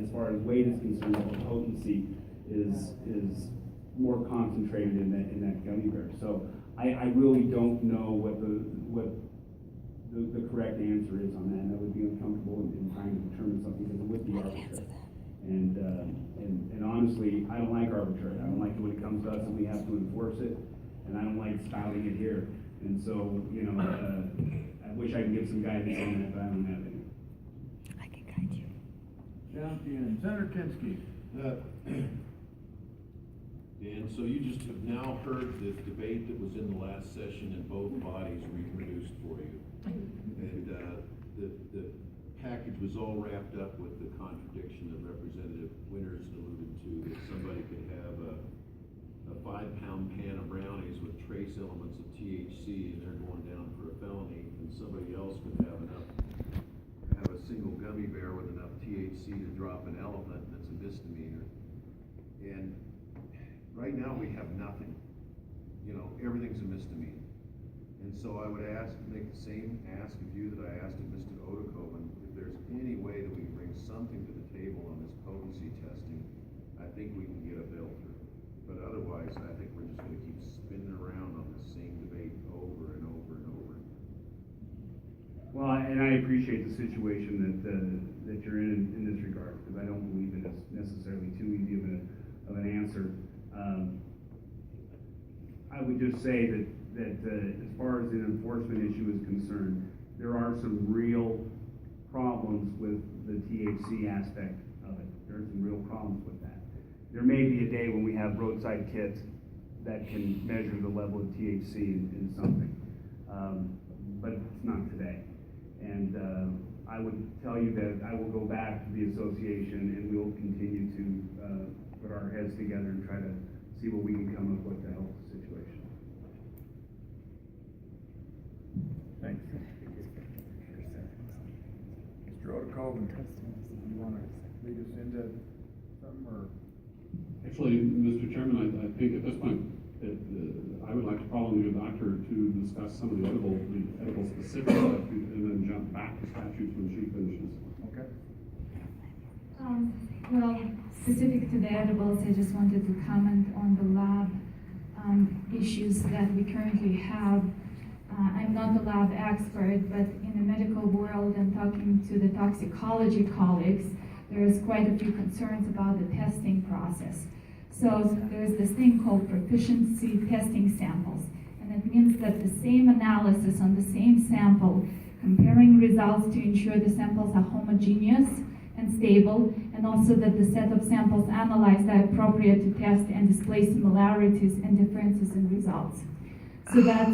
as far as weight is concerned, the potency is more concentrated in that gummy bear. So I really don't know what the correct answer is on that, and I would be uncomfortable in trying to determine something because it would be arbitrary. And honestly, I don't like arbitrary. I don't like it when it comes to us and we have to enforce it, and I don't like spouting it here. And so, I wish I could give some guidance on that, but I don't have any. I can guide you. Champion, Senator Kinski. Dan, so you just have now heard the debate that was in the last session and both bodies reproduced for you. And the package was all wrapped up with the contradiction that Representative Winters alluded to, that somebody could have a 5-pound pan of brownies with trace elements of THC and they're going down for a felony, and somebody else could have a single gummy bear with enough THC to drop an elephant, and it's a misdemeanor. And right now we have nothing. Everything's a misdemeanor. And so I would make the same ask of you that I asked of Mr. Odekoven. If there's any way that we can bring something to the table on this potency testing, I think we can get a bill through. But otherwise, I think we're just going to keep spinning around on the same debate over and over and over. Well, and I appreciate the situation that you're in this regard, because I don't believe it is necessarily too easy of an answer. I would just say that as far as the enforcement issue is concerned, there are some real problems with the THC aspect of it. There are some real problems with that. There may be a day when we have roadside kits that can measure the level of THC in something, but it's not today. And I would tell you that I will go back to the association and we'll continue to put our heads together and try to see what we can come up with to help the situation. Thank you. Mr. Odekoven, you want to lead us into something, or? Actually, Mr. Chairman, I think at this point, I would like to follow the doctor to discuss some of the edible specifics and then jump back to statutes when she finishes. Okay. Well, specific to the edibles, I just wanted to comment on the lab issues that we currently have. I'm not a lab expert, but in the medical world and talking to the toxicology colleagues, there's quite a few concerns about the testing process. So there's this thing called proficiency testing samples, and it means that the same analysis on the same sample, comparing results to ensure the samples are homogeneous and stable, and also that the set of samples analyzed are appropriate to test and display similarities and differences in results. So that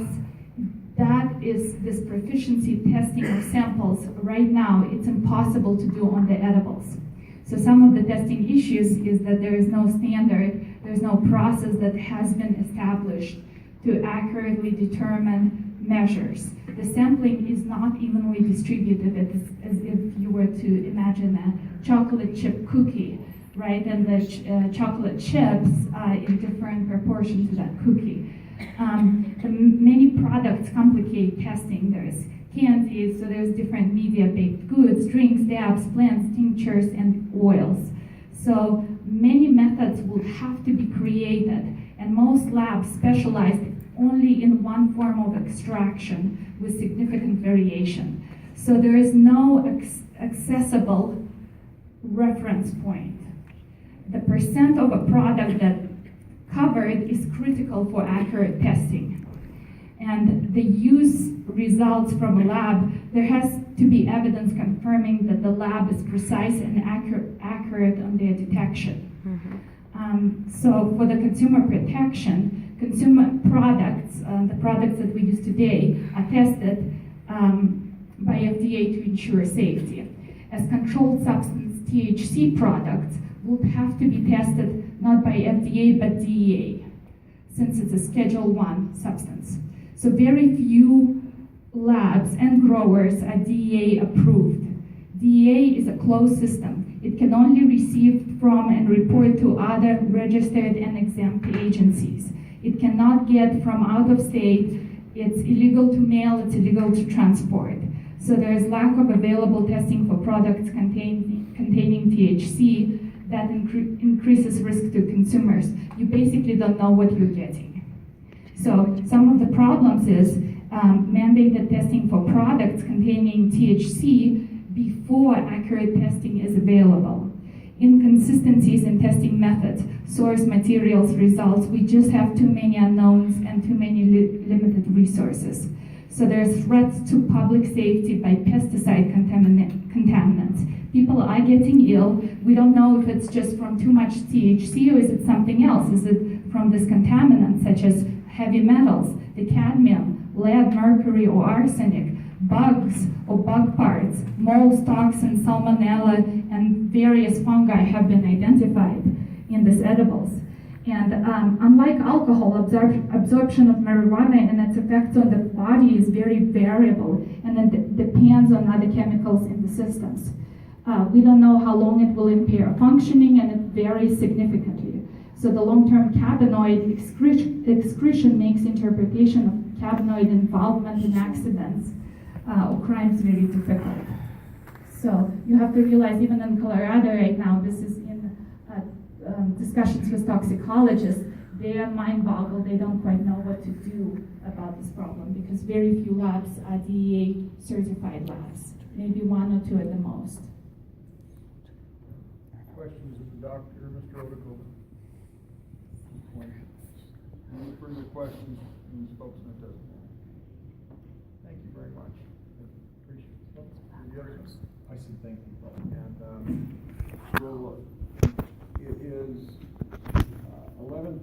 is this proficiency testing of samples. Right now, it's impossible to do on the edibles. So some of the testing issues is that there is no standard, there's no process that has been established to accurately determine measures. The sampling is not evenly distributed as if you were to imagine a chocolate chip cookie, right? And the chocolate chips in different proportion to that cookie. Many products complicate testing. There's candies, so there's different media, baked goods, drinks, dabs, blends, tinctures, and oils. So many methods will have to be created, and most labs specialize only in one form of extraction with significant variation. So there is no accessible reference point. The percent of a product that covered is critical for accurate testing. And the use results from a lab, there has to be evidence confirming that the lab is precise and accurate on their detection. So for the consumer protection, consumer products, the products that we use today are tested by FDA to ensure safety. As controlled substance THC products would have to be tested not by FDA but DEA, since it's a Schedule I substance. So very few labs and growers are DEA approved. DEA is a closed system. It can only receive from and report to other registered and exempt agencies. It cannot get from out of state. It's illegal to mail, it's illegal to transport. So there is lack of available testing for products containing containing THC, that increases risk to consumers. You basically don't know what you're getting. So some of the problems is mandated testing for products containing THC before accurate testing is available. Inconsistencies in testing methods, source materials, results. We just have too many unknowns and too many limited resources. So there's threats to public safety by pesticide contaminants. People are getting ill. We don't know if it's just from too much THC or is it something else? Is it from this contaminant such as heavy metals, the cadmium, lead, mercury, or arsenic, bugs or bug parts, mold, toxins, salmonella, and various fungi have been identified in these edibles. And unlike alcohol, absorption of marijuana and its effects on the body is very variable, and it depends on other chemicals in the systems. We don't know how long it will impair functioning, and it varies significantly. So the long-term cannabinoid excretion makes interpretation of cannabinoid involvement in accidents or crimes very difficult. So you have to realize, even in Colorado right now, this is in discussions with toxicologists. They are mind-boggled. They don't quite know what to do about this problem because very few labs are DEA certified labs, maybe one or two at the most. Questions of the doctor, Mr. Odekoven? Any further questions from the spokesman at this point? Thank you very much. Appreciate it. Any other questions? I said thank you. And it is 11.